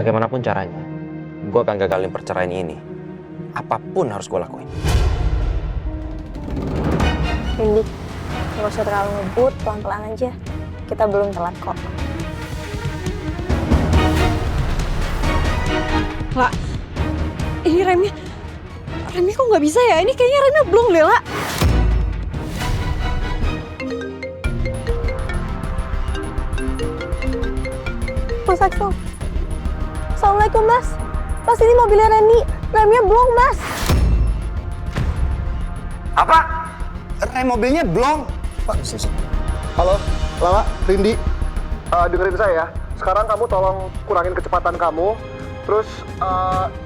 Bagaimanapun caranya, gue akan gagalin perceraian ini. Apapun harus gue lakuin. Rindy, nggak usah terlalu ngebut, pelan-pelan aja. Kita belum telat kok. Lah, ini remnya kok nggak bisa ya? Ini kayaknya remnya belum deh, La. Mas Axel. Assalamualaikum, Mas. Mas, ini mobilnya Randy. Remnya blong, Mas. Apa? Rem mobilnya blong? Pak, halo, Lala, Rindy. Dengerin saya ya. Sekarang kamu tolong kurangin kecepatan kamu. Terus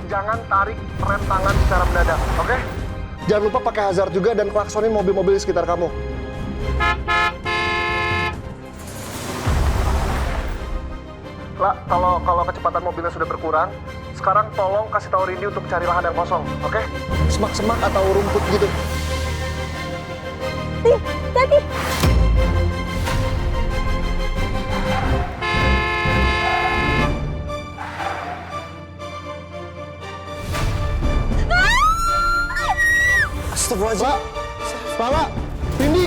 jangan tarik rem tangan secara mendadak, oke? Jangan lupa pakai hazard juga dan klaksonin mobil-mobil di sekitar kamu. La, kalau kecepatan mobilnya sudah berkurang, sekarang tolong kasih tahu Rindy untuk cari lahan yang kosong, oke? Semak-semak atau rumput gitu. Nih, jadi. Astagfirullahaladzim. Lala, Rindy.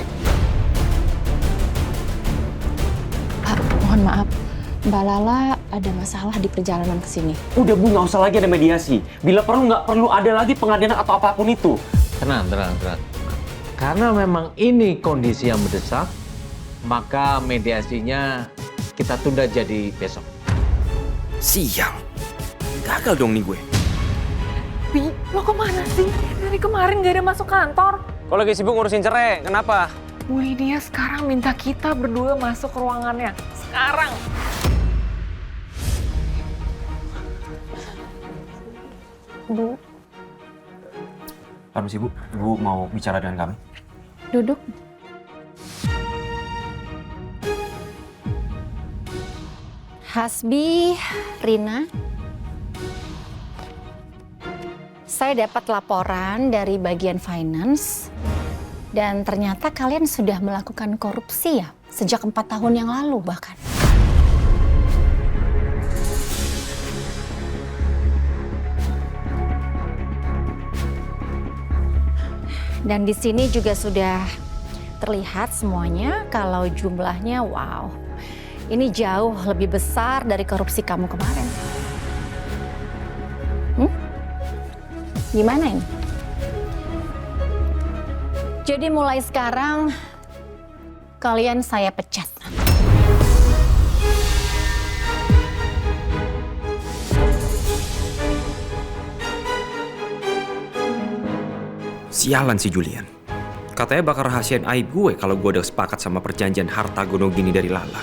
Pak, mohon maaf. Mbak Lala ada masalah di perjalanan ke sini. Udah Bu, nggak usah lagi ada mediasi. Bila perlu nggak perlu ada lagi pengadilan atau apapun itu. Tenang. Karena memang ini kondisi yang mendesak, maka mediasinya kita tunda jadi besok. Siang. Gagal dong nih gue. Bi, lo kemana sih? Dari kemarin gak ada masuk kantor. Kalau lagi sibuk ngurusin cerai, kenapa? Bu Lydia sekarang minta kita berdua masuk ke ruangannya. Sekarang. Bu, Permisi Bu, Ibu mau bicara dengan kami? Duduk. Hasbi, Rina. Saya dapat laporan dari bagian finance dan ternyata kalian sudah melakukan korupsi ya sejak 4 tahun yang lalu bahkan. Dan di sini juga sudah terlihat semuanya kalau jumlahnya wow. Ini jauh lebih besar dari korupsi kamu kemarin. Gimana ini? Jadi mulai sekarang kalian saya pecat. Sialan si Julian. Katanya bakal rahasiain aib gue kalau gue udah sepakat sama perjanjian harta gunung gini dari Lala.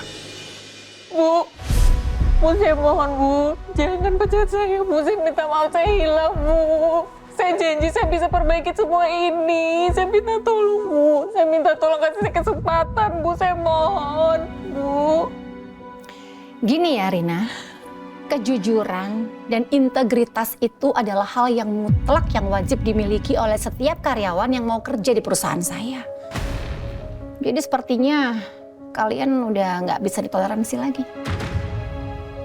Bu, saya mohon Bu, jangan pecat saya Bu, saya minta maaf, saya hilang Bu. Saya janji saya bisa perbaiki semua ini, saya minta tolong Bu, saya minta tolong kasih saya kesempatan Bu, saya mohon Bu. Gini ya Rina, kejujuran dan integritas itu adalah hal yang mutlak yang wajib dimiliki oleh setiap karyawan yang mau kerja di perusahaan saya. Jadi sepertinya kalian udah nggak bisa ditoleransi lagi.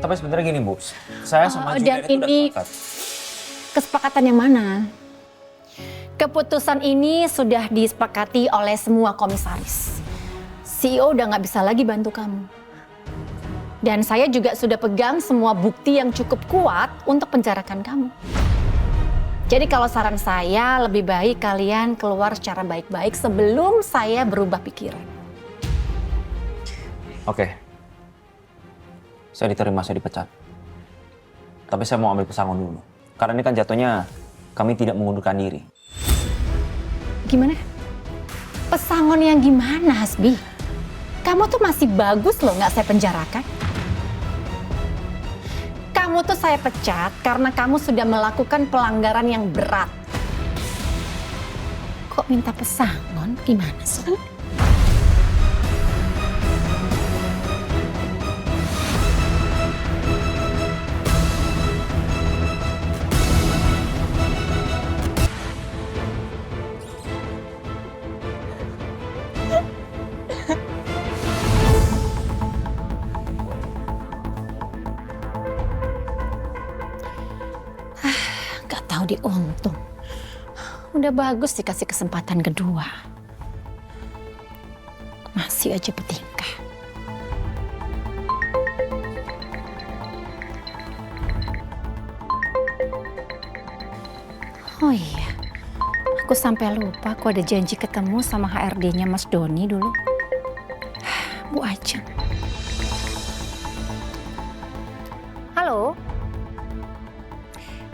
Tapi sebenarnya gini Bu, saya sama Julian dan itu ini udah sepakat. kesepakatan yang mana? Keputusan ini sudah disepakati oleh semua komisaris. CEO udah nggak bisa lagi bantu kamu. Dan saya juga sudah pegang semua bukti yang cukup kuat untuk penjarakan kamu. Jadi kalau saran saya lebih baik kalian keluar secara baik-baik sebelum saya berubah pikiran. Oke. Saya diterima, saya dipecat. Tapi saya mau ambil pesangon dulu. Karena ini kan jatuhnya kami tidak mengundurkan diri. Gimana? Pesangon yang gimana, Hasbi? Kamu tuh masih bagus loh nggak saya penjarakan. Kamu tuh saya pecat karena kamu sudah melakukan pelanggaran yang berat. Kok minta pesangon? Gimana sih? tahu diuntung. Udah bagus dikasih kesempatan kedua. Masih aja bertingkah. Oh iya, aku sampai lupa aku ada janji ketemu sama HRD-nya Mas Doni dulu. Bu Ajeng. Halo.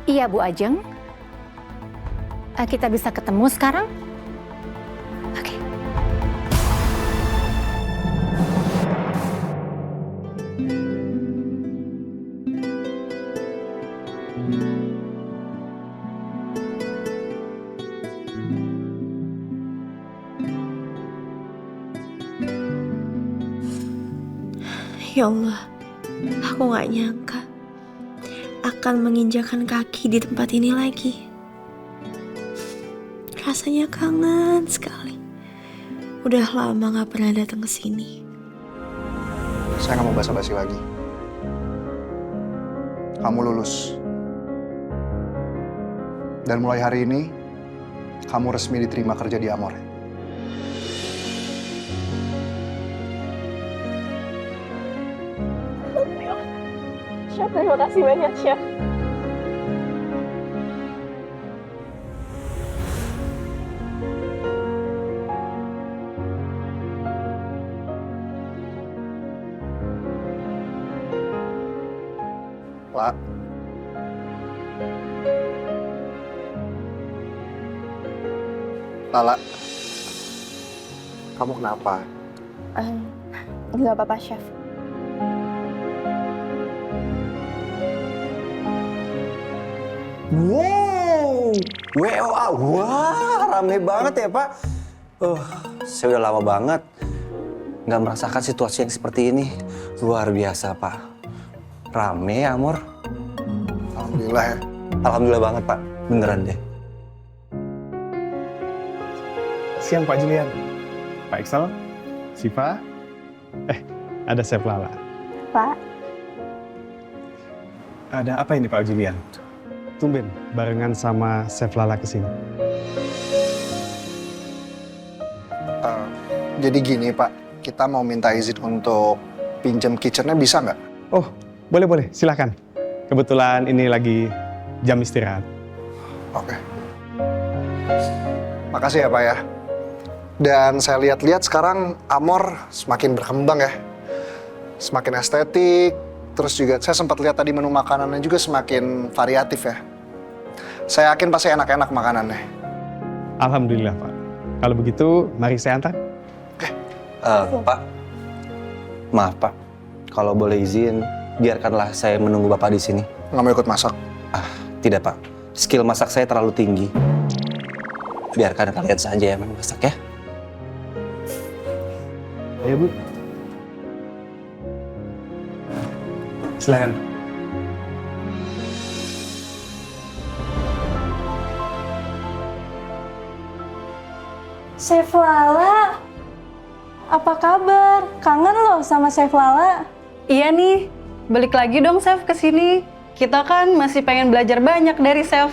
Iya Bu Ajeng. Kita bisa ketemu sekarang? Oke. Ya Allah, aku gak nyangka akan menginjakan kaki di tempat ini lagi. Rasanya kangen sekali. Udah lama gak pernah datang ke sini. Saya nggak mau basa-basi lagi. Kamu lulus. Dan mulai hari ini, kamu resmi diterima kerja di Amore. Chef, terima kasih banyak, Chef. La. Lala. Kamu kenapa? Nggak apa-apa, Chef. Wow, WOA, wah rame banget ya Pak. Saya udah lama banget nggak merasakan situasi yang seperti ini. Luar biasa Pak. Rame ya Amor. Alhamdulillah ya. Alhamdulillah banget Pak, beneran deh. Siang Pak Julian, Pak Iksal, Siva, ada Chef Lala. Pak. Ada apa ini Pak Julian? Tumben barengan sama Chef Lala kesini. Jadi gini Pak, kita mau minta izin untuk pinjam kitchennya, bisa nggak? Oh, boleh, silakan. Kebetulan ini lagi jam istirahat. Oke. Makasih ya Pak ya. Dan saya lihat-lihat sekarang Amor semakin berkembang ya. Semakin estetik, terus juga saya sempat lihat tadi menu makanannya juga semakin variatif ya. Saya yakin pasti enak-enak makanannya. Alhamdulillah Pak. Kalau begitu, mari saya antar. Pak, maaf Pak, kalau boleh izin, biarkanlah saya menunggu Bapak di sini. Nggak mau ikut masak? Tidak Pak, skill masak saya terlalu tinggi. Biarkan kalian saja yang memasak ya. Ayo Bu. Silakan. Chef Lala, apa kabar? Kangen loh sama Chef Lala. Iya nih, balik lagi dong Chef ke sini. Kita kan masih pengen belajar banyak dari Chef.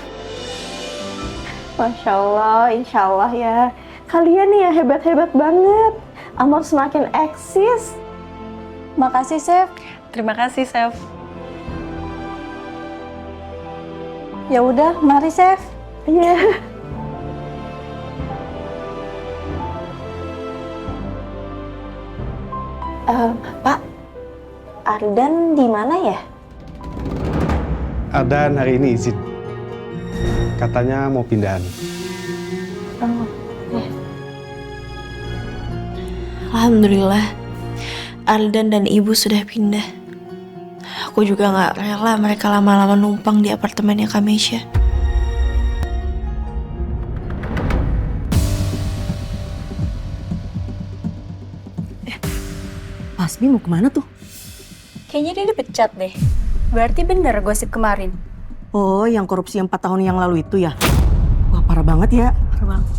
Masya Allah, insya Allah ya. Kalian nih ya hebat-hebat banget. Amor semakin eksis. Makasih, Chef. Terima kasih Chef. Ya udah, mari, Chef. Iya. Pak, Ardan di mana ya? Ardan hari ini izin. Katanya mau pindahan. Oh, ya. Alhamdulillah, Ardan dan Ibu sudah pindah. Aku juga nggak rela mereka lama-lama numpang di apartemennya Kamesha. Pasmi mau kemana tuh? Kayaknya dia dipecat deh. Berarti bener gosip kemarin. Oh, yang korupsi yang 4 tahun yang lalu itu ya? Wah, parah banget ya. Parah banget.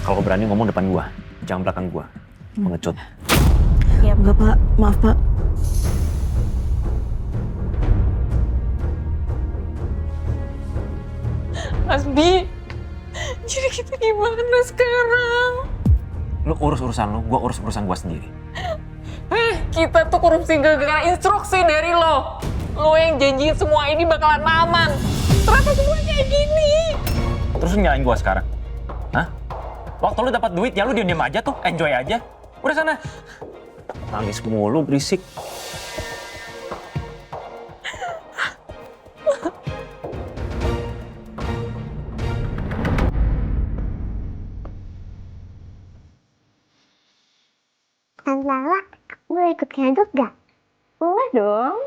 Kalau berani ngomong depan gua, jangan belakang gua. Pengecut. Iya, Enggak Pak, maaf Pak. Mas Bi, jadi kita gimana sekarang? Lu urus urusan lu, gua urus urusan gua sendiri. Kita tuh korupsi gara-gara instruksi dari lo. Lo yang janjiin semua ini bakalan aman. Ternyata semua kayak gini. Terus lu nyalain gua sekarang? Hah? Waktu lu dapat duit ya lu diam-diam aja tuh, enjoy aja. Udah sana. Nangis mulu berisik. Tante Lala, boleh ikut ngaduk gak? Boleh dong.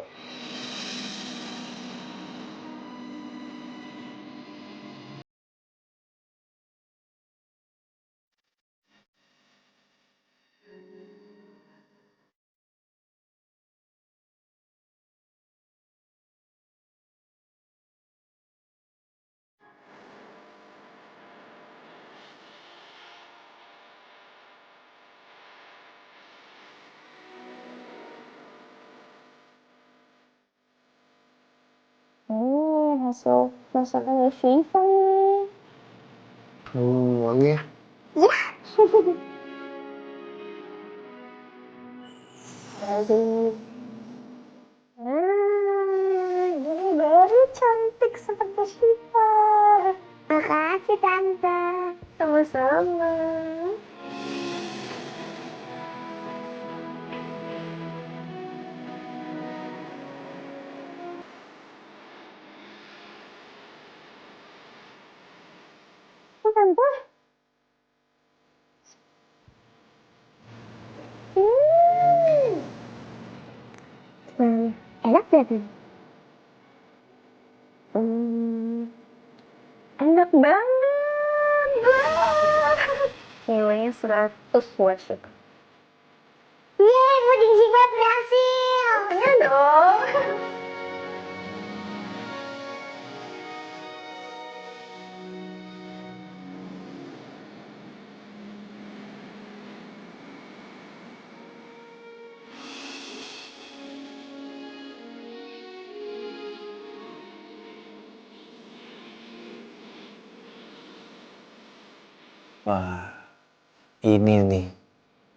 Hasil masakan Syifa nih. Wangi ya? Ya. Aduh. Gini baru cantik seperti Syifa. Makasih Tante. Sama-sama. Tante. Enak gak tuh? Enak banget. Nilainya 100 buat Syifa. Yeay, puding Syifa berhasil. Iya dong. Wah, ini nih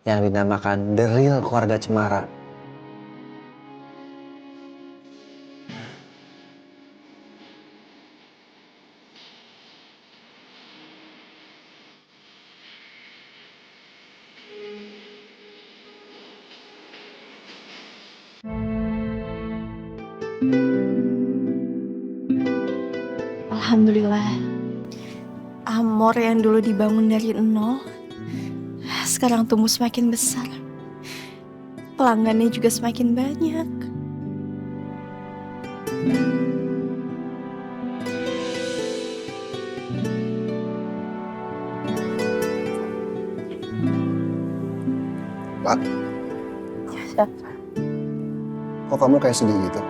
yang dinamakan The Real Keluarga Cemara. Alhamdulillah. Amor yang dulu dibangun dari nol, sekarang tumbuh semakin besar. Pelanggannya juga semakin banyak. Pak, Siapa? kok kamu kayak sedih gitu?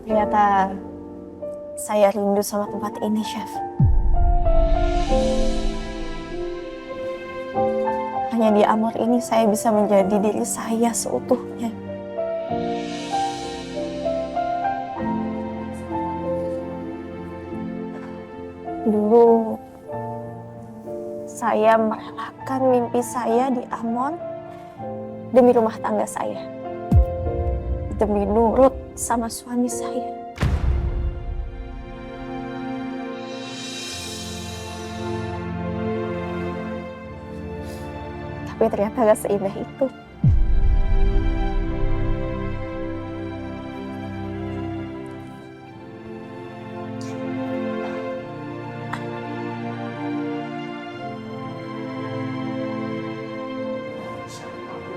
Ternyata saya rindu sama tempat ini, Chef. Hanya di Amor ini saya bisa menjadi diri saya seutuhnya. Dulu saya merelakan mimpi saya di Amor demi rumah tangga saya. Demi nurut sama suami saya. Tapi ternyata gak seindah itu.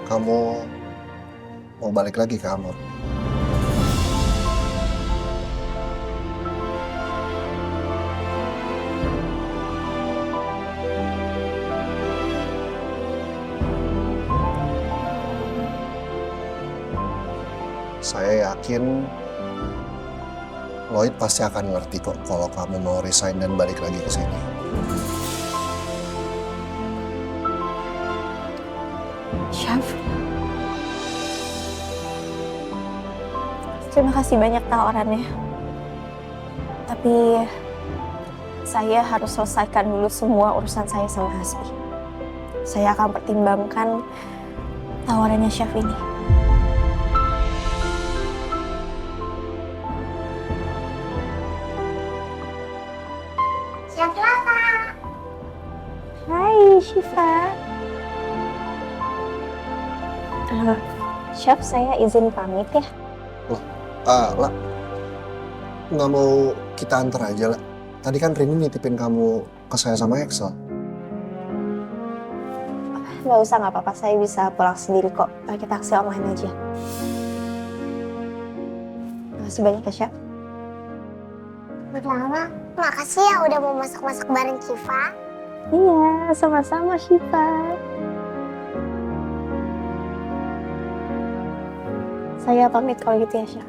Kamu mau balik lagi ke Amor? Saya yakin Lloyd pasti akan ngerti kok kalau kamu mau resign dan balik lagi ke sini. Chef, terima kasih banyak tawarannya. Tapi saya harus selesaikan dulu semua urusan saya sama Hasbi. Saya akan pertimbangkan tawarannya chef ini. Chef Lala. Hai Syifa. Chef, saya izin pamit ya. Lah, nggak mau kita antar aja lah. Tadi kan Rini nitipin kamu ke saya sama Excel. Nggak usah, nggak apa-apa. Saya bisa pulang sendiri kok. Pakai taksi online aja. Makasih banyak ya, Chef. Lala, makasih ya udah mau masak-masak bareng Syifa. Iya, sama-sama Syifa. Saya pamit kalau gitu ya, Chef.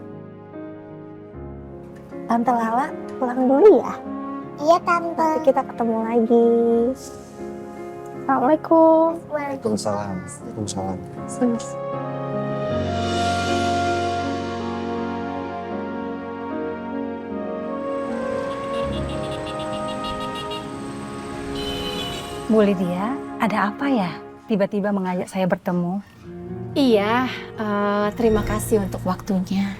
Tante Lala pulang dulu ya. Iya, Tante. Nanti kita ketemu lagi. Assalamualaikum. Waalaikumsalam. Waalaikumsalam. Bu Lydia, ada apa ya? Tiba-tiba mengajak saya bertemu. Iya, terima kasih untuk waktunya.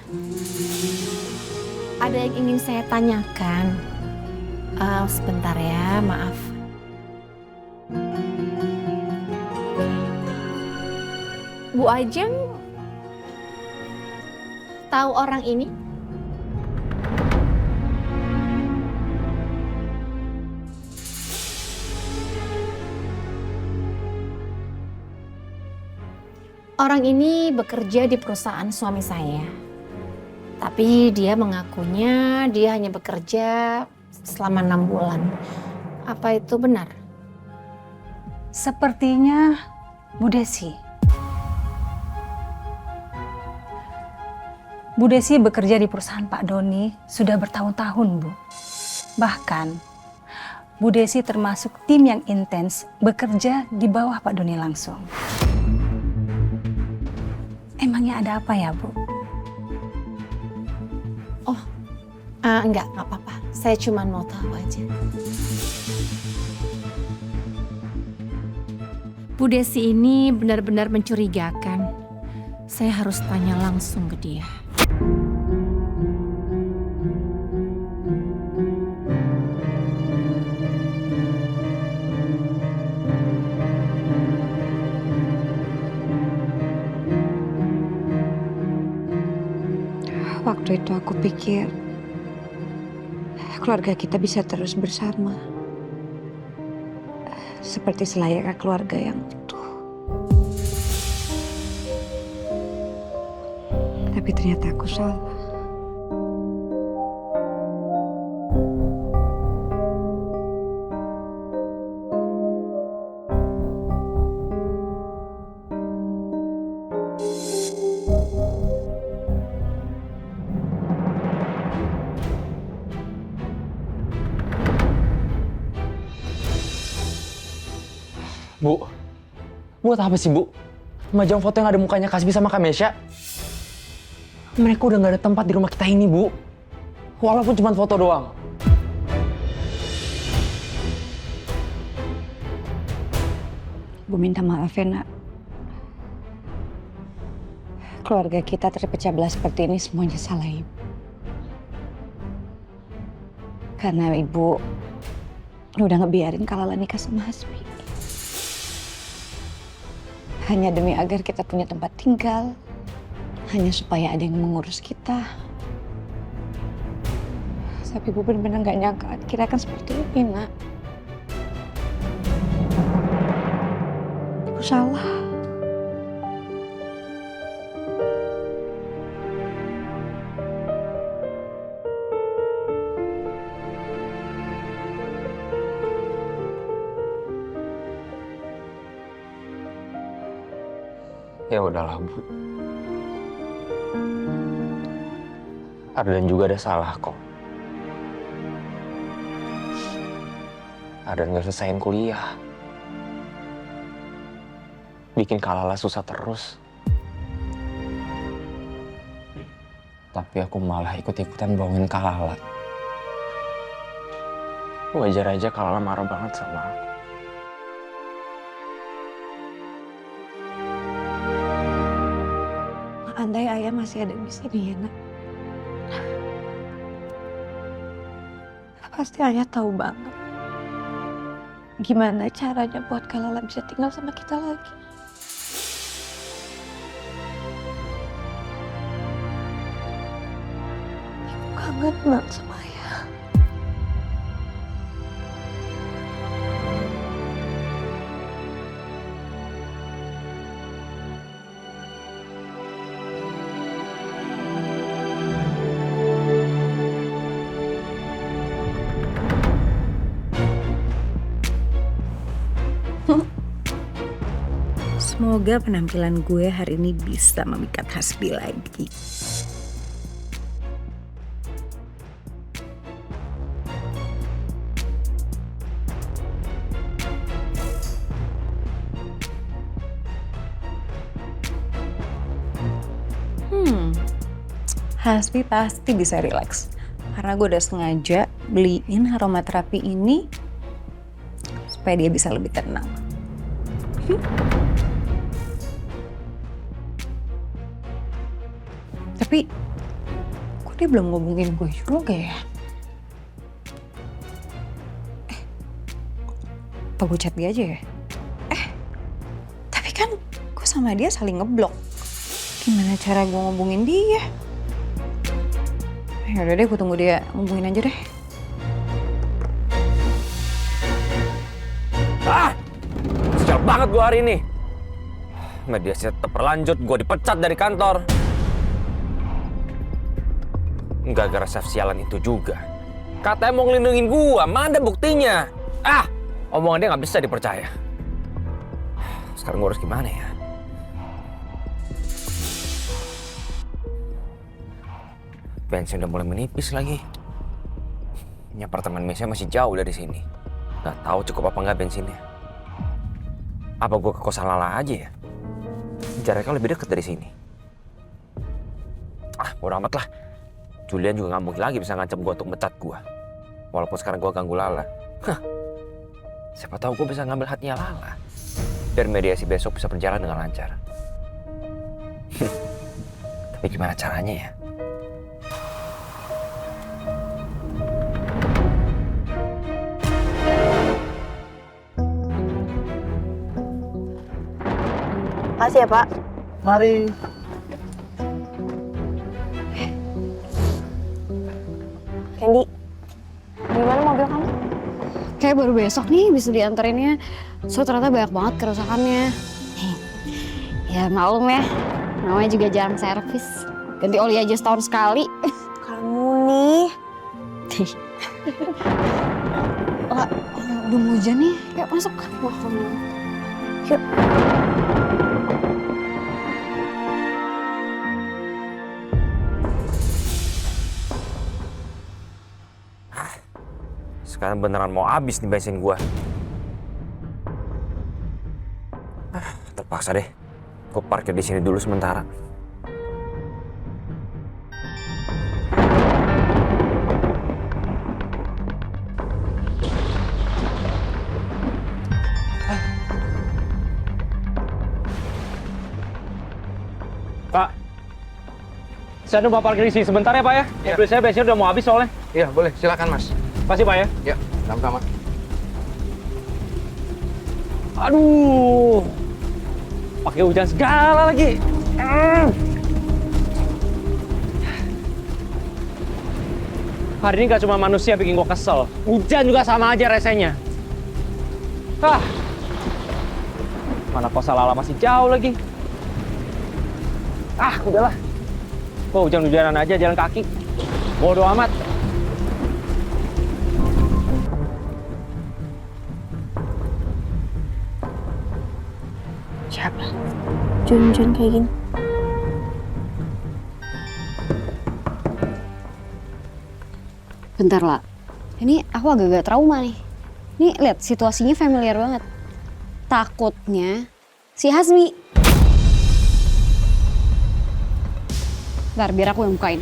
Ada yang ingin saya tanyakan. Sebentar ya, maaf. Bu Ajeng tahu orang ini? Orang ini bekerja di perusahaan suami saya. Tapi dia mengakunya dia hanya bekerja selama 6 bulan. Apa itu benar? Sepertinya Bu Desi. Bu Desi bekerja di perusahaan Pak Doni sudah bertahun-tahun, Bu. Bahkan, Bu Desi termasuk tim yang intens bekerja di bawah Pak Doni langsung. Emangnya ada apa ya, Bu? Enggak apa-apa. Saya cuma mau tahu aja. Bu Desi ini benar-benar mencurigakan. Saya harus tanya langsung ke dia. Waktu itu aku pikir keluarga kita bisa terus bersama. Seperti selayaknya keluarga yang utuh. Tapi ternyata aku salah. Bu, buat apa sih, Bu? Majang foto yang ada mukanya Kasbi sama Kamesha. Mereka udah gak ada tempat di rumah kita ini, Bu. Walaupun cuma foto doang. Bu minta maaf ya, Nak. Keluarga kita terpecah belah seperti ini semuanya salah Ibu. Karena Ibu udah ngebiarin Kalala nikah sama Hasbi. Hanya demi agar kita punya tempat tinggal. Hanya supaya ada yang mengurus kita. Tapi Ibu benar-benar gak nyangka akhirnya akan seperti ini, Nak. Ibu salah. Ya udahlah, Bu. Ardan juga ada salah kok. Ardan gak selesaiin kuliah. Bikin Kalala susah terus. Tapi aku malah ikut-ikutan bohongin Kalala. Wajar aja kalau Lala marah banget sama aku. Andai ayah masih ada di sini ya, Nak. Pasti ayah tahu banget gimana caranya buat Kak Lala bisa tinggal sama kita lagi. Ibu kangen banget sama ayah. Semoga penampilan gue hari ini bisa memikat Hasbi lagi. Hasbi pasti bisa rileks. Karena gue udah sengaja beliin aromaterapi ini supaya dia bisa lebih tenang. Tapi, kok dia belum ngomongin gue juga ya? Apa gue chat dia aja ya? Tapi kan gue sama dia saling ngeblok. Gimana cara gue ngomongin dia? Yaudah deh, gue tunggu dia ngomongin aja deh. Sial banget gue hari ini. Mediasi tetap berlanjut, gue dipecat dari kantor. Gara-gara chef sialan itu juga. Katanya mau ngelindungin gue, mana buktinya? Omongan dia nggak bisa dipercaya. Sekarang gue harus gimana ya? Bensin udah mulai menipis lagi. Ini apartemen Mesya masih jauh dari sini. Nggak tahu cukup apa nggak bensinnya. Apa gue ke kosan Lala aja ya? Jaraknya lebih dekat dari sini. Bodo amat lah. Julian juga nggak mungkin lagi bisa ngancam gue untuk mecat gue. Walaupun sekarang gue ganggu Lala. Siapa tahu gue bisa ngambil hatinya Lala. Biar mediasi besok bisa berjalan dengan lancar. Tapi gimana caranya ya? Makasih ya, Pak. Mari. Candy, gimana mobil kamu? Kayak baru besok nih bisa dianterinnya. So ternyata banyak banget kerusakannya. Ya maklum ya, namanya juga jarang servis. Ganti oli aja setahun sekali. Kamu nih. Udah mau hujan nih, yuk masuk. Yuk. Sekarang beneran mau habis nih bensin gue. Terpaksa deh. Gue parkir di sini dulu sementara. Pak, saya mau parkir di sini sebentar ya Pak ya? Mobil saya bensin udah mau habis soalnya. Iya, boleh. Silakan, Mas. Pasti Pak ya? Ya, sama-sama. Aduh, pakai hujan segala lagi. Hari ini gak cuma manusia bikin gue kesel, hujan juga sama aja resenya. Mana kosan Lala masih jauh lagi. Udahlah. Gue hujan-hujanan aja jalan kaki. Bodo amat. Siapa? Hujan-hujan kayak gini. Bentar lah, ini aku agak-agak trauma nih. Nih lihat situasinya familiar banget. Takutnya si Hasbi. Bentar, biar aku yang bukain.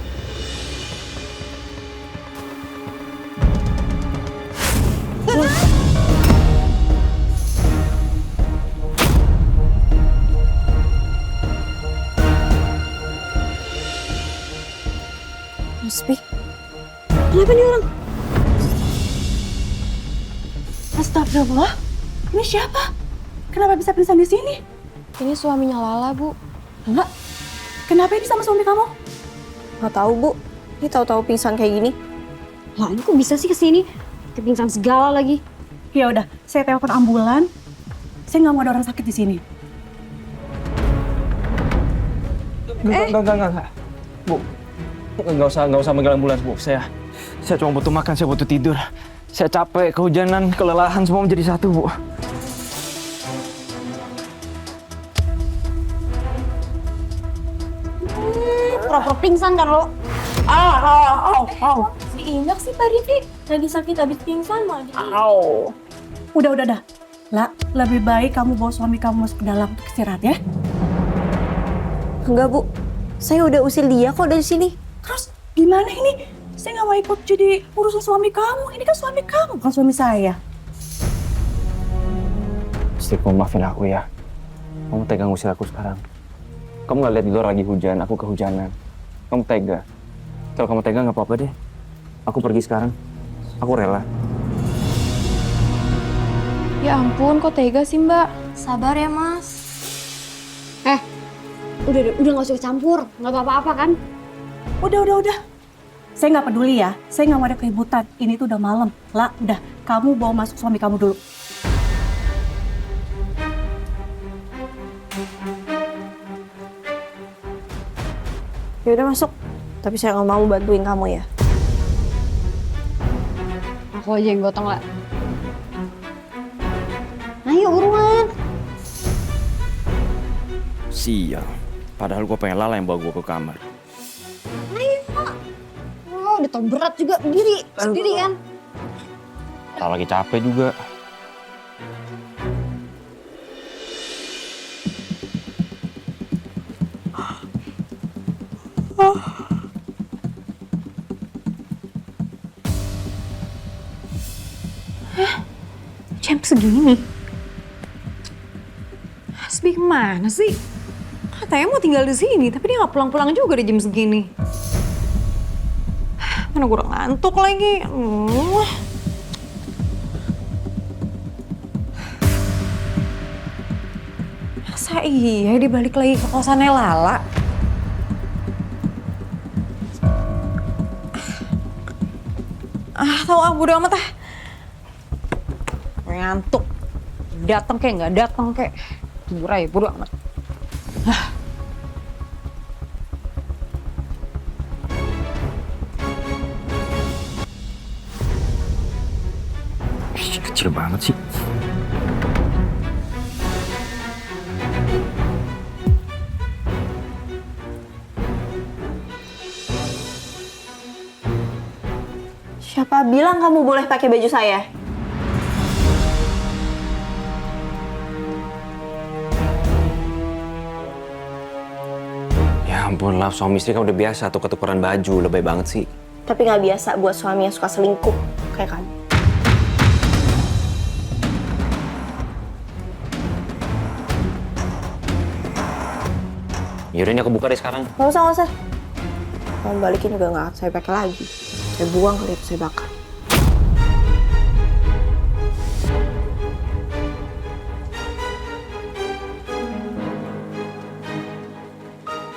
Hasbi, kenapa nih orang? Astagfirullah, ini siapa? Kenapa bisa pingsan di sini? Ini suaminya Lala, Bu. Enggak, kenapa ini sama suami kamu? Nggak tahu, Bu. Ini tahu-tahu pingsan kayak gini. Lah, ini kok bisa sih kesini? Kepingsan segala lagi. Ya udah, saya telepon ambulan. Saya nggak mau ada orang sakit di sini. Enggak. Bu, nggak usah manggil ambulans, Bu. Saya cuma butuh makan, saya butuh tidur. Saya capek, kehujanan, kelelahan, semua menjadi satu, Bu. Pura-pura pingsan kan lo? Si Indah sih Pak Rifki lagi sakit habis pingsan malah. Udah. Lah, lebih baik kamu bawa suami kamu masuk ke dalam untuk istirahat ya. Enggak, Bu. Saya udah usir dia kok dari sini. Terus gimana ini? Saya nggak mau ikut jadi urusan suami kamu. Ini kan suami kamu, bukan suami saya. Istriku, maafin aku ya. Kamu tega ngusir aku sekarang. Kamu nggak lihat di luar lagi hujan, aku kehujanan. Kamu tega. Kalau kamu tega nggak apa-apa deh. Aku pergi sekarang. Aku rela. Ya ampun, kok tega sih, Mbak? Sabar ya, Mas. Udah nggak usah campur, nggak apa-apa kan? Udah. Saya nggak peduli ya. Saya nggak mau ada keributan. Ini tuh udah malam. Lah, udah. Kamu bawa masuk suami kamu dulu. Ya udah masuk. Tapi saya nggak mau bantuin kamu ya. Aku aja yang gotong lah. Ayo buruan. Sial. Padahal gue pengen Lala yang bawa gue ke kamar. Ayo. Oh, udah tau berat juga berdiri. Sendiri kan? Kalau lagi capek juga. Jam segini? Hasbi kemana sih? Katanya mau tinggal di sini, tapi dia nggak pulang-pulang juga di jam segini. Mana gue udah ngantuk lagi. Masa iya dia balik lagi ke kosannya Lala? Tahu bodo amat ah. Ngantuk. Datang kayak nggak datang kayak. Tidur aja bodo amat. Kecil banget sih. Siapa bilang kamu boleh pakai baju saya? Ya ampun lah, suami istri kan udah biasa tuh ketukeran baju, lebay banget sih. Tapi nggak biasa buat suami yang suka selingkuh kayak kamu. Yaudah ini aku buka deh sekarang. Nggak usah. Kamu balikin juga nggak saya pakai lagi. Saya buang kali itu, saya bakar.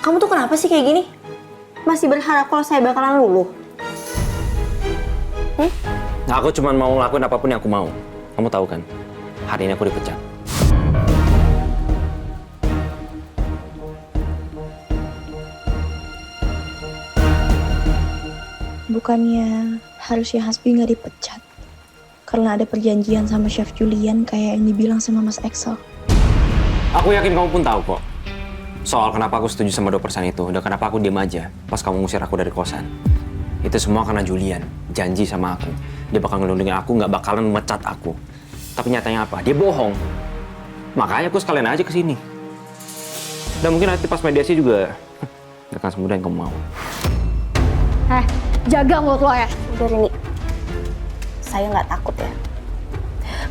Kamu tuh kenapa sih kayak gini? Masih berharap kalau saya bakalan luluh? Nah, aku cuma mau ngelakuin apapun yang aku mau. Kamu tahu kan, hari ini aku dipecat. Bukannya harusnya Hasbi nggak dipecat? Karena ada perjanjian sama Chef Julian kayak yang dibilang sama Mas Excel. Aku yakin kamu pun tahu kok. Soal kenapa aku setuju sama 2% itu, dan kenapa aku diam aja pas kamu ngusir aku dari kosan. Itu semua karena Julian janji sama aku. Dia bakal ngelindungin aku, nggak bakalan memecat aku. Tapi nyatanya apa? Dia bohong. Makanya aku sekalian aja kesini. Dan mungkin nanti pas mediasi juga nggak akan semudah yang kamu mau. Jaga mulut lo ya. Udah Rini, saya nggak takut ya.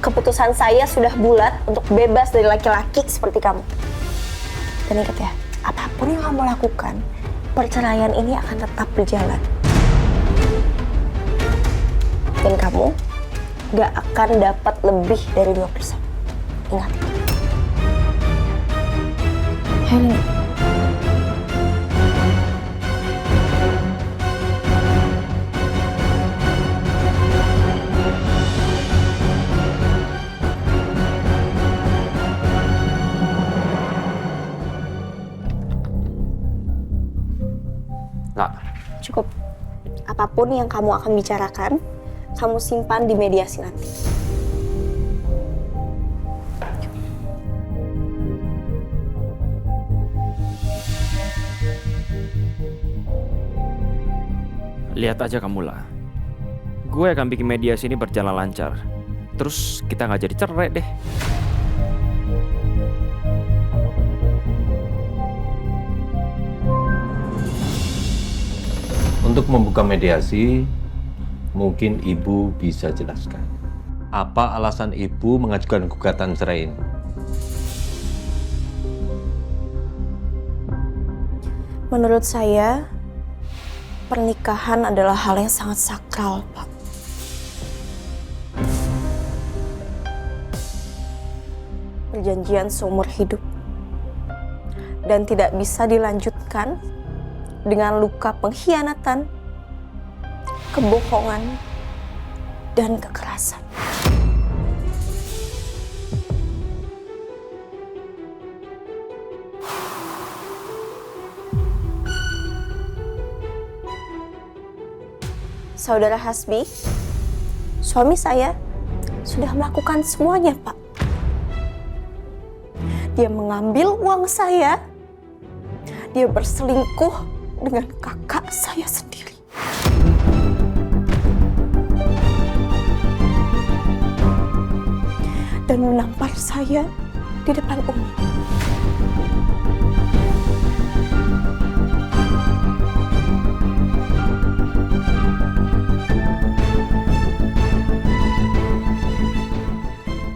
Keputusan saya sudah bulat untuk bebas dari laki-laki seperti kamu. Dan ingat ya, apapun yang kamu lakukan, perceraian ini akan tetap berjalan. Dan kamu gak akan dapat lebih dari 2%. Ingat itu. Helen. Nah, Cukup. Apapun yang kamu akan bicarakan, kamu simpan di mediasi nanti. lihat aja kamu lah. Gue akan bikin mediasi ini berjalan lancar. Terus kita nggak jadi cerai deh. Untuk membuka mediasi, mungkin Ibu bisa jelaskan. Apa alasan Ibu mengajukan gugatan cerai ini? Menurut saya, pernikahan adalah hal yang sangat sakral, Pak. Perjanjian seumur hidup. Dan tidak bisa dilanjutkan dengan luka pengkhianatan, kebohongan, dan kekerasan. Saudara Hasbi, suami saya sudah melakukan semuanya, Pak. Dia mengambil uang saya, dia berselingkuh dengan kakak saya sendiri. Dan menampar saya di depan umum.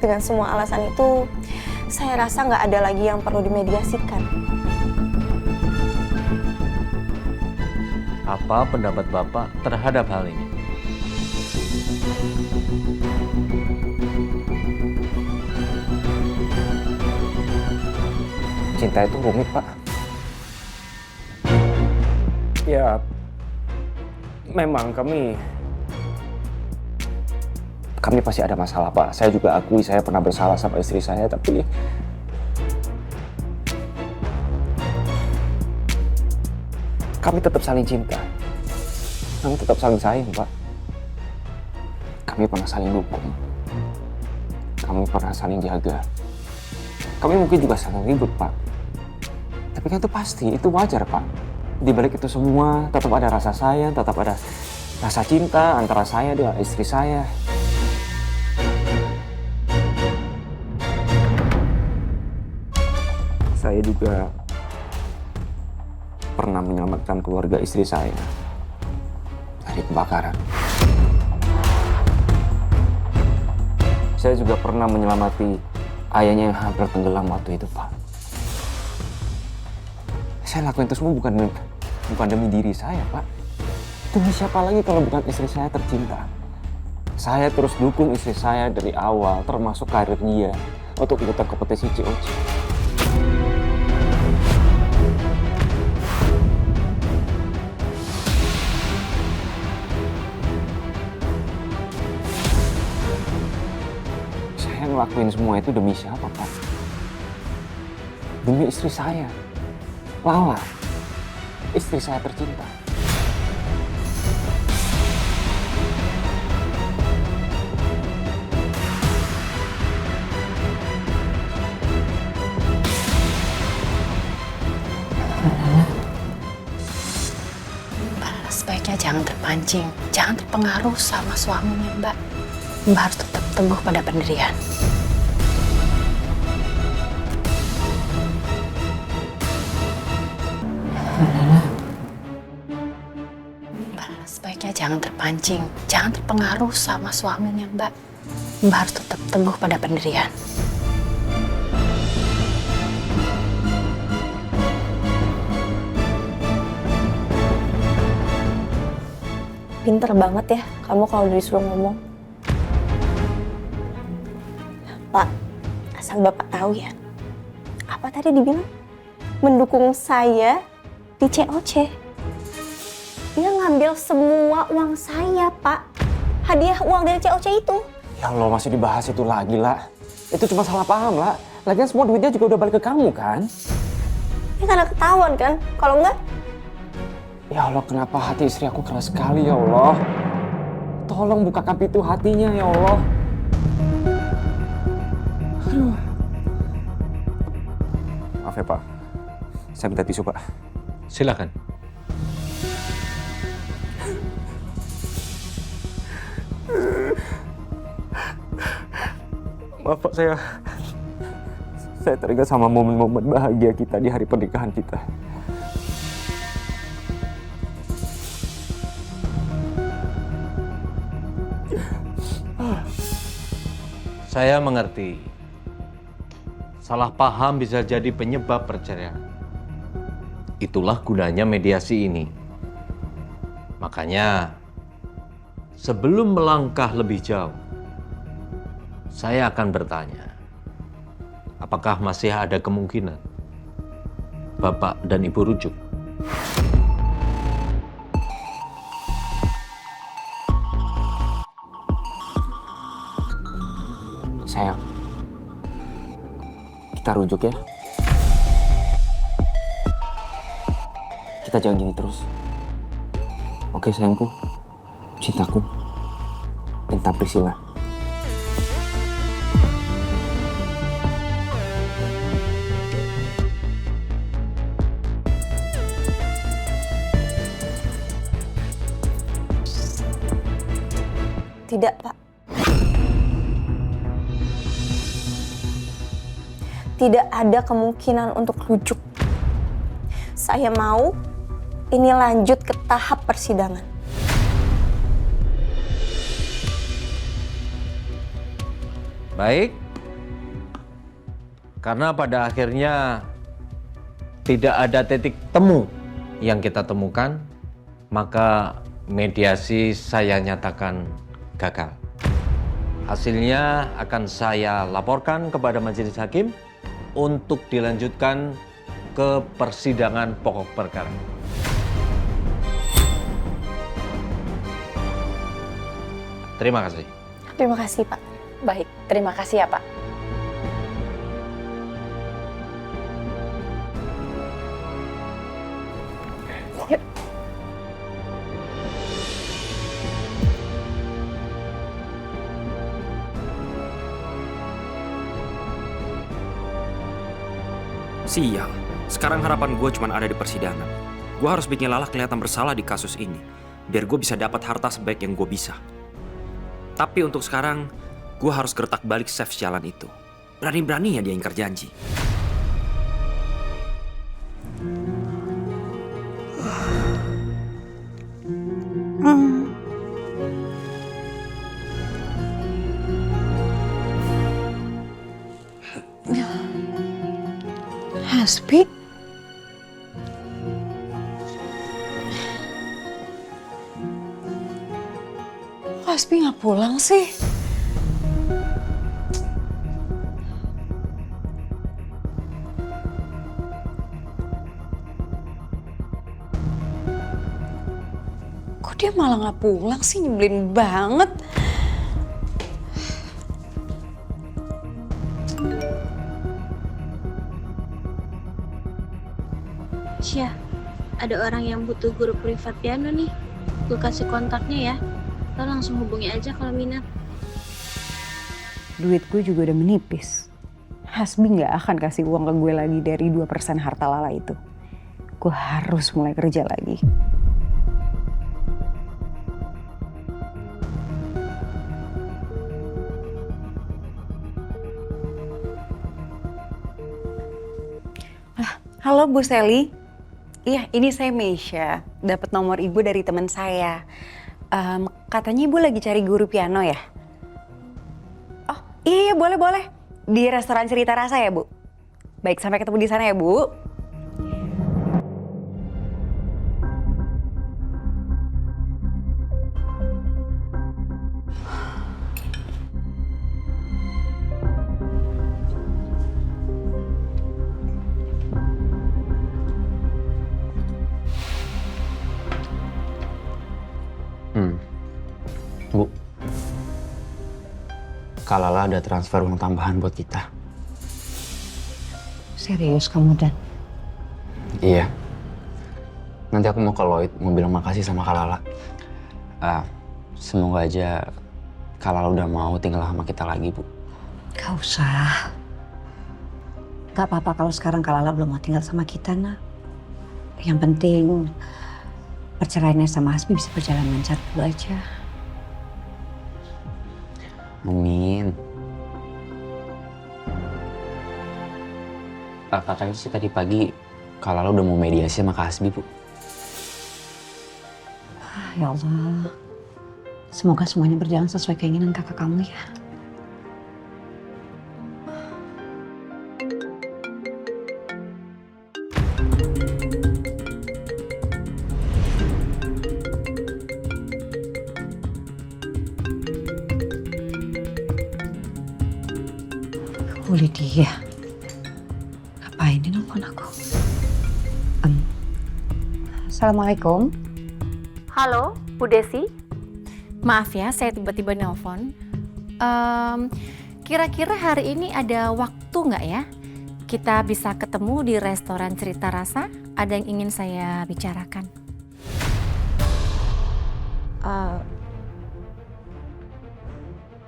Dengan semua alasan itu, saya rasa nggak ada lagi yang perlu dimediasikan. Apa pendapat Bapak terhadap hal ini? Cinta itu rumit, Pak. Ya, memang kami pasti ada masalah, Pak. Saya juga akui saya pernah bersalah sama istri saya, tapi kami tetap saling cinta. Kami tetap saling sayang, Pak. Kami pernah saling dukung. Kami pernah saling jaga. Kami mungkin juga saling ribut, Pak. Tapi kan itu pasti, itu wajar, Pak. Di balik itu semua, tetap ada rasa sayang, tetap ada rasa cinta antara saya dengan istri saya. Saya juga pernah menyelamatkan keluarga istri saya dari kebakaran. Saya juga pernah menyelamati ayahnya yang hampir tenggelam waktu itu, Pak. Saya lakukan itu semua bukan demi diri saya, Pak. Demi siapa lagi kalau bukan istri saya tercinta. Saya terus dukung istri saya dari awal, termasuk karir dia untuk ikutan kompetisi COC. Ngelakuin semua itu demi siapa, Pak? Demi istri saya, Lala, istri saya tercinta. Sebaiknya jangan terpancing, jangan terpengaruh sama suaminya, Mbak. Mbak harus tetap teguh pada pendirian. Mbak, sebaiknya jangan terpancing, jangan terpengaruh sama suaminya, Mbak. Mbak harus tetap teguh pada pendirian. Pinter banget ya kamu kalau disuruh ngomong. Pak, asal Bapak tahu ya. Apa tadi dibilang? Mendukung saya di COC. Dia ngambil semua uang saya, Pak. Hadiah uang dari COC itu. Ya Allah, masih dibahas itu lagi, lah. Itu cuma salah paham, lah. Lagian semua duitnya juga udah balik ke kamu, kan? Ini karena ketahuan kan? Kalau enggak, Ya Allah, kenapa hati istri aku keras sekali, ya Allah. Tolong bukakan pintu hatinya, ya Allah. Aduh. Maaf ya, Pak. Saya minta tisu, Pak. Silakan. Maaf, Pak, saya teringat sama momen-momen bahagia kita di hari pernikahan kita. Saya mengerti. Salah paham bisa jadi penyebab perceraian. Itulah gunanya mediasi ini. Makanya, sebelum melangkah lebih jauh, saya akan bertanya, apakah masih ada kemungkinan Bapak dan Ibu rujuk? Sayang, kita rujuk ya. Kita jangan gini terus. Oke sayangku, cintaku, tentang Priscilla. tidak, Pak. Tidak ada kemungkinan untuk rujuk. Saya mau ini lanjut ke tahap persidangan. Baik, karena pada akhirnya tidak ada titik temu yang kita temukan, maka mediasi saya nyatakan gagal. Hasilnya akan saya laporkan kepada majelis hakim untuk dilanjutkan ke persidangan pokok perkara. Terima kasih. Terima kasih, Pak. Baik, terima kasih ya Pak. Yuk. Sial, sekarang harapan gue cuma ada di persidangan. Gue harus bikin Lala kelihatan bersalah di kasus ini, biar gue bisa dapat harta sebaik yang gue bisa. Tapi untuk sekarang, gue harus gertak balik Chef jalan itu. Berani-beraninya dia ingkar janji. Hasbi? Hasbi nggak pulang sih? Kok dia malah nggak pulang sih? Nyebelin banget. Syah, ada orang yang butuh guru privat piano nih. Gue kasih kontaknya ya. Lo langsung hubungi aja kalau minat. Duit gue juga udah menipis. Hasbi nggak akan kasih uang ke gue lagi dari 2% harta Lala itu. Gue harus mulai kerja lagi. Halo Bu Sally. Iya, ini saya Meisha. Dapat nomor ibu dari teman saya. Katanya ibu lagi cari guru piano ya? Oh iya boleh. Di restoran Cerita Rasa ya Bu? Baik, sampai ketemu di sana ya Bu. Kak Lala ada transfer uang tambahan buat kita. Serius kamu, Dan? Iya. Nanti aku mau ke Lloyd, mau bilang makasih sama Kak Lala. Semoga aja Kak Lala udah mau tinggal sama kita lagi, Bu. Gak usah. Gak apa-apa kalau sekarang Kak Lala belum mau tinggal sama kita, nak. Yang penting perceraiannya sama Hasbi bisa berjalan lancar dulu aja. Amin. Katanya sih tadi pagi Kak Lala udah mau mediasi sama Kak Hasbi, Bu. Ya Allah. Semoga semuanya berjalan sesuai keinginan kakak kamu ya. Lydia, ngapain dia nelfon aku? Assalamualaikum. Halo, Bu Desi. Maaf ya, saya tiba-tiba nelpon. Kira-kira hari ini ada waktu nggak ya? Kita bisa ketemu di restoran Cerita Rasa. Ada yang ingin saya bicarakan.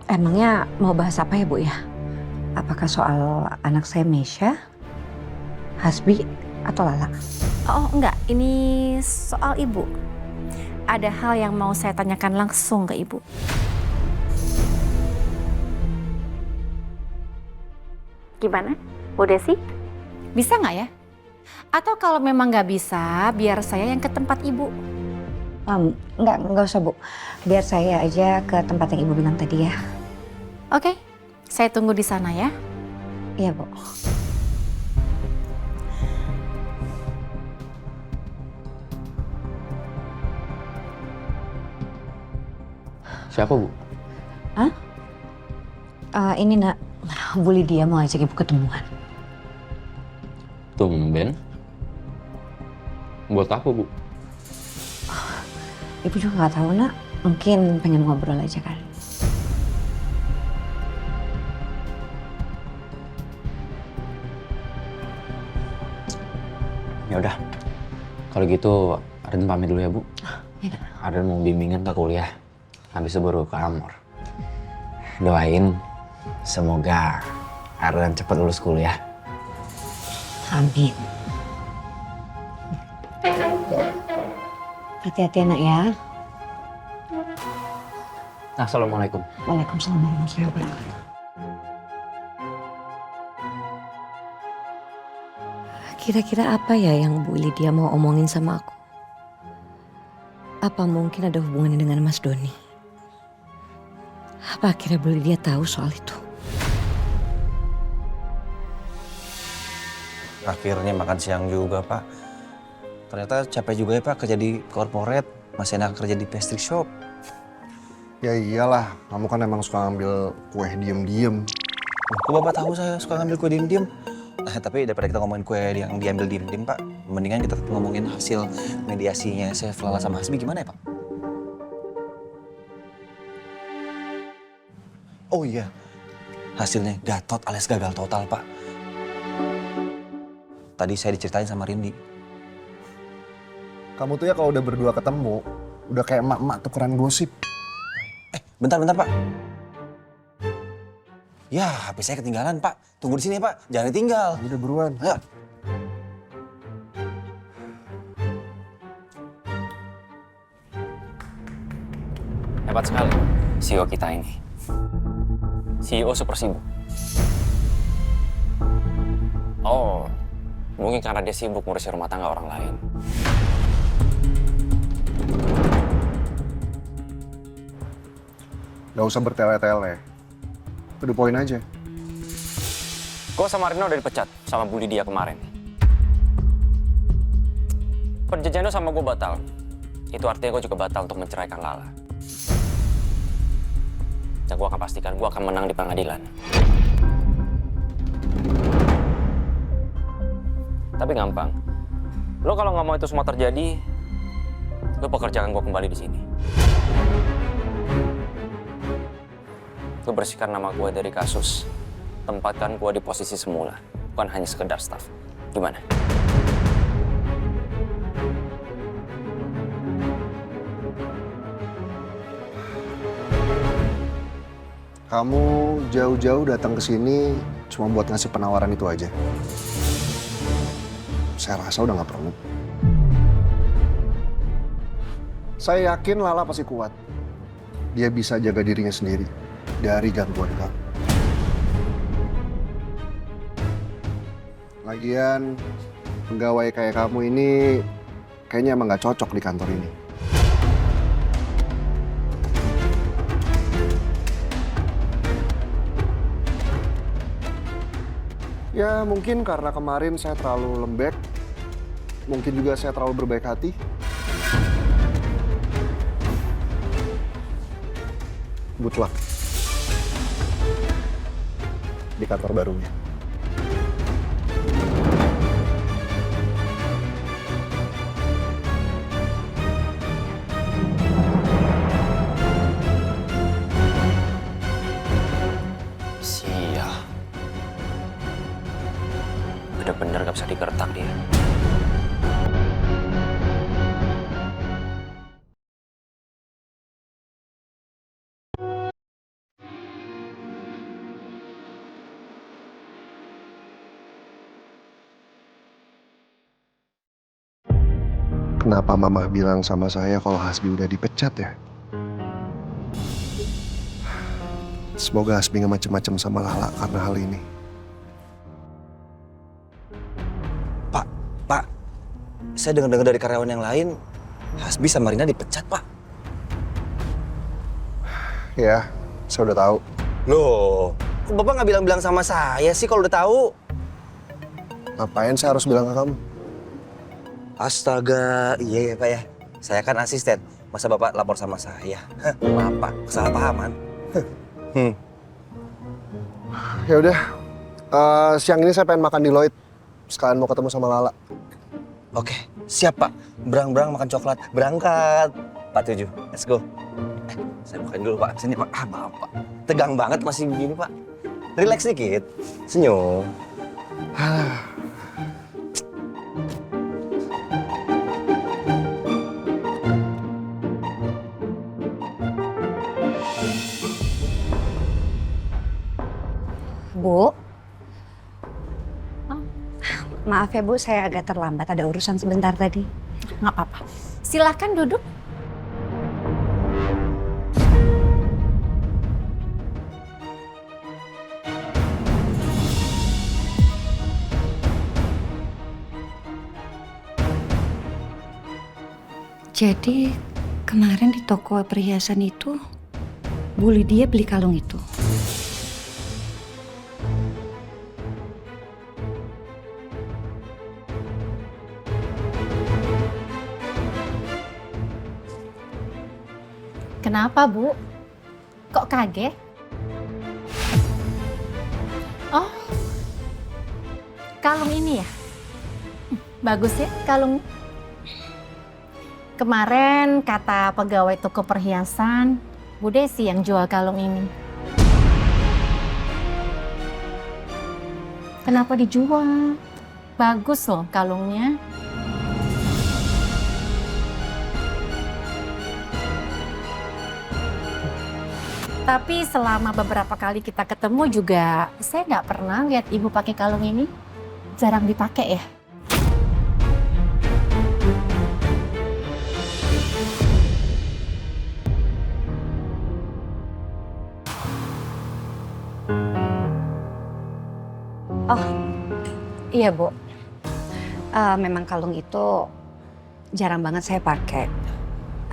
Emangnya mau bahas apa ya, Bu ya? Apakah soal anak saya Mesya, Hasbi, atau Lala? Oh enggak, ini soal Ibu. Ada hal yang mau saya tanyakan langsung ke Ibu. Gimana, Bu Desi? Bisa nggak ya? Atau kalau memang nggak bisa, biar saya yang ke tempat Ibu. Nggak usah, Bu. Biar saya aja ke tempat yang Ibu bilang tadi ya. Oke, saya tunggu di sana ya. Iya, Bu. Siapa, Bu? Hah? Ini, nak. Bu Lydia mau ajak Ibu ketemuan. Tumben. Buat apa, Bu? Ibu juga nggak tahu, nak. Mungkin pengen ngobrol aja kali. Ya udah. Kalau gitu, Arden pamit dulu ya, Bu. Ya, Arden mau bimbingan ke kuliah. Habis itu baru ke Amor. Doain semoga Arden cepat lulus kuliah. Amin. Hati-hati anak ya. Assalamualaikum. Waalaikumsalam warahmatullahi wabarakatuh. Kira-kira apa ya yang Bu Lydia mau omongin sama aku? Apa mungkin ada hubungannya dengan Mas Doni? Apa akhirnya Bu Lydia tahu soal itu? Akhirnya makan siang juga, Pak. Ternyata capek juga ya, Pak, kerja di corporate. Masih enak kerja di pastry shop. Ya iyalah, kamu kan emang suka ngambil kue diem-diem. Kok Bapak tahu saya suka ngambil kue diem-diem? Tapi daripada kita ngomongin kue yang diambil diem-diem, Pak, mendingan kita ngomongin hasil mediasinya Chef Lala sama Hasbi gimana ya, Pak? Oh iya, hasilnya gatot alias gagal total, Pak. Tadi saya diceritain sama Rindy. Kamu tuh ya kalau udah berdua ketemu, udah kayak emak-emak tukeran gosip. Bentar, Pak. Ya, HP saya ketinggalan, Pak. Tunggu di sini, Pak. Jangan ditinggal. Udah buruan. Ayo. Hebat sekali CEO kita ini. CEO super sibuk. Oh, mungkin karena dia sibuk ngurusin rumah tangga orang lain. Gak usah bertele-tele. To the point aja. Gue sama Rina udah dipecat sama Bu Lydia kemarin. Perjanjian lo sama gue batal. Itu artinya gue juga batal untuk menceraikan Lala. Dan gue akan pastikan gue akan menang di pengadilan. Tapi gampang. Lo kalau nggak mau itu semua terjadi, lo pekerjakan gue kembali di sini. Lu bersihkan nama gue dari kasus. Tempatkan gue di posisi semula, bukan hanya sekedar staff. Gimana? Kamu jauh-jauh datang ke sini cuma buat ngasih penawaran itu aja. Saya rasa udah nggak perlu. Saya yakin Lala pasti kuat. Dia bisa jaga dirinya sendiri dari gangguan kamu. Lagian, pegawai kayak kamu ini kayaknya emang nggak cocok di kantor ini. Ya mungkin karena kemarin saya terlalu lembek, mungkin juga saya terlalu berbaik hati. Good luck di kantor barunya. Sial. Bener-bener gak bisa digertak dia. Kenapa Mama bilang sama saya kalau Hasbi udah dipecat ya? Semoga Hasbi gak macem-macem sama Lala karena hal ini. Pak, saya dengar-dengar dari karyawan yang lain, Hasbi sama Rina dipecat, Pak. Ya, saya udah tahu. Loh, kok Bapak nggak bilang-bilang sama saya sih kalau udah tahu? Ngapain saya harus bilang ke kamu? Astaga, iya ya Pak ya. Saya kan asisten, masa Bapak lapor sama saya? Maaf Pak, kesalahpahaman. Ya udah, siang ini saya pengen makan di Lloyd. Sekalian mau ketemu sama Lala. Oke, siap Pak. Berang-berang makan coklat. Berangkat. Pak 7, let's go. Saya makan dulu Pak. Sini Pak. Maaf Pak. Tegang banget masih begini Pak. Relax dikit. Senyum. Bu, maaf ya Bu, saya agak terlambat. Ada urusan sebentar tadi. Nggak apa-apa. Silahkan duduk. Jadi kemarin di toko perhiasan itu, Bu Lydia beli kalung itu. Kenapa, Bu? Kok kaget? Oh, kalung ini ya? Bagus ya kalung. Kemarin kata pegawai toko perhiasan, Bu Desi yang jual kalung ini. Kenapa dijual? Bagus loh kalungnya. Tapi selama beberapa kali kita ketemu juga, saya nggak pernah lihat Ibu pakai kalung ini. Jarang dipakai ya. Oh, iya Bu. Memang kalung itu jarang banget saya pakai.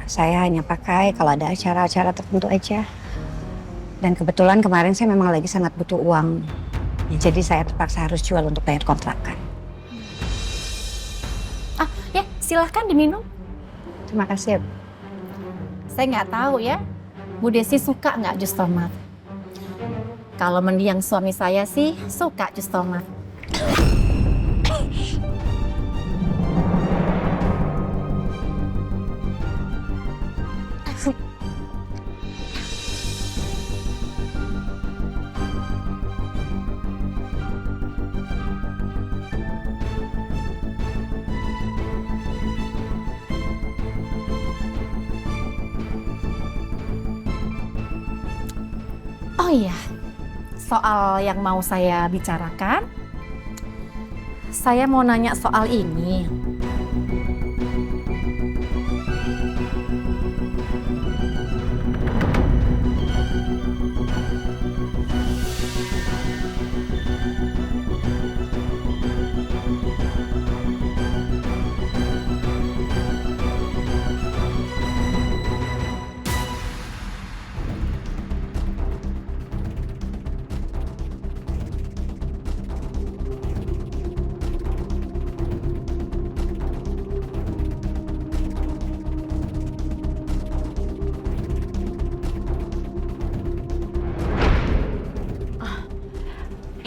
Saya hanya pakai kalau ada acara-acara tertentu aja. Dan kebetulan kemarin saya memang lagi sangat butuh uang. Jadi saya terpaksa harus jual untuk bayar kontrakan. Ah, ya silahkan diminum. Terima kasih. Saya nggak tahu ya, Bu Desi suka nggak jus tomat? Kalau mendiang suami saya sih suka jus tomat. iya, soal yang mau saya bicarakan, saya mau nanya soal ini.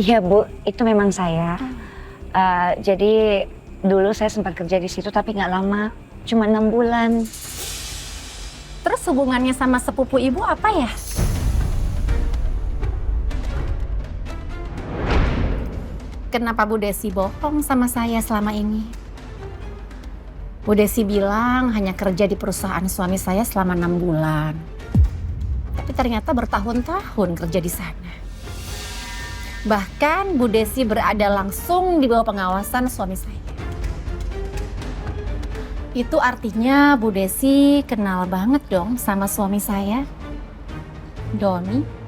Iya Bu, itu memang saya. Jadi dulu saya sempat kerja di situ tapi nggak lama, cuma 6 bulan. Terus hubungannya sama sepupu ibu apa ya? Kenapa Bu Desi bohong sama saya selama ini? Bu Desi bilang hanya kerja di perusahaan suami saya selama 6 bulan. Tapi ternyata bertahun-tahun kerja di sana. Bahkan Bu Desi berada langsung di bawah pengawasan suami saya. Itu artinya Bu Desi kenal banget dong sama suami saya, Doni.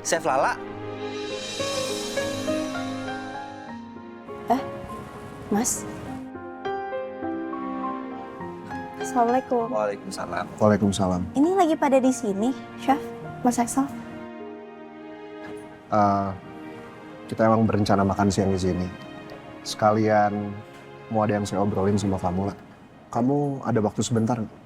Chef Lala. Mas. Assalamualaikum. Waalaikumsalam. Waalaikumsalam. Ini lagi pada di sini, Chef, Mas Axel. Kita emang berencana makan siang di sini. Sekalian mau ada yang saya obrolin sama kamu lah. Kamu ada waktu sebentar nggak?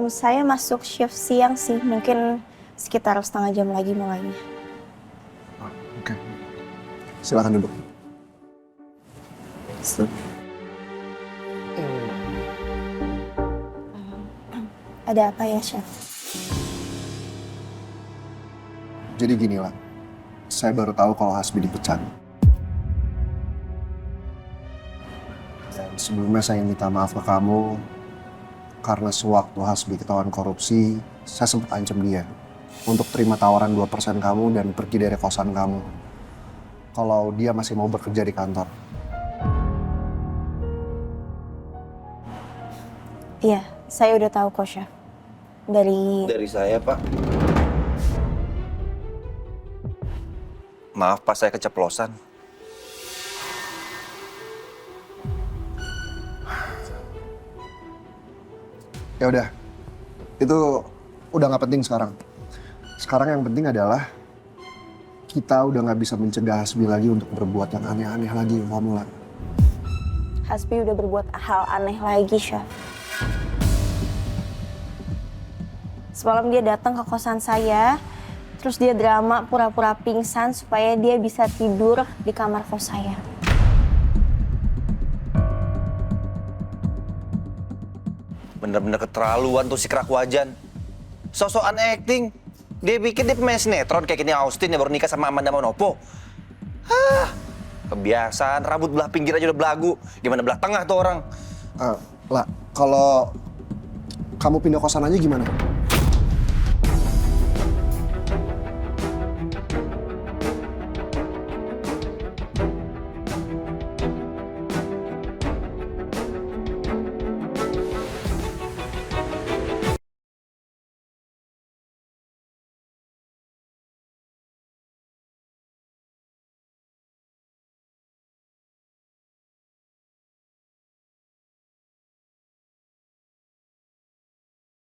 Saya masuk shift siang sih, mungkin sekitar setengah jam lagi mulainya. Oke. Silakan duduk. Ada apa ya, Chef? Jadi gini lah, saya baru tahu kalau Hasbi dipecat. Dan sebelumnya saya minta maaf ke kamu, karena sewaktu Hasbi ketahuan korupsi, saya sempat ancam dia untuk terima tawaran 2% kamu dan pergi dari kosan kamu. Kalau dia masih mau bekerja di kantor. Iya, saya udah tahu kok, Chef. Dari saya, Pak. Maaf, Pak, saya keceplosan. Ya udah, itu udah nggak penting sekarang. Sekarang yang penting adalah kita udah nggak bisa mencegah Hasbi lagi untuk berbuat yang aneh-aneh lagi, kamu lah. Hasbi udah berbuat hal aneh lagi, Chef. Semalam dia datang ke kosan saya, terus dia drama pura-pura pingsan supaya dia bisa tidur di kamar kos saya. Bener-bener keterlaluan tuh si kerak wajan. Sosokan acting. Dia pikir dia pemain sinetron kayak gini Austin yang baru nikah sama Amanda Manopo. Kebiasaan, rambut belah pinggir aja udah belagu. Gimana belah tengah tuh orang? Lah, kalau kamu pindah kosan aja gimana?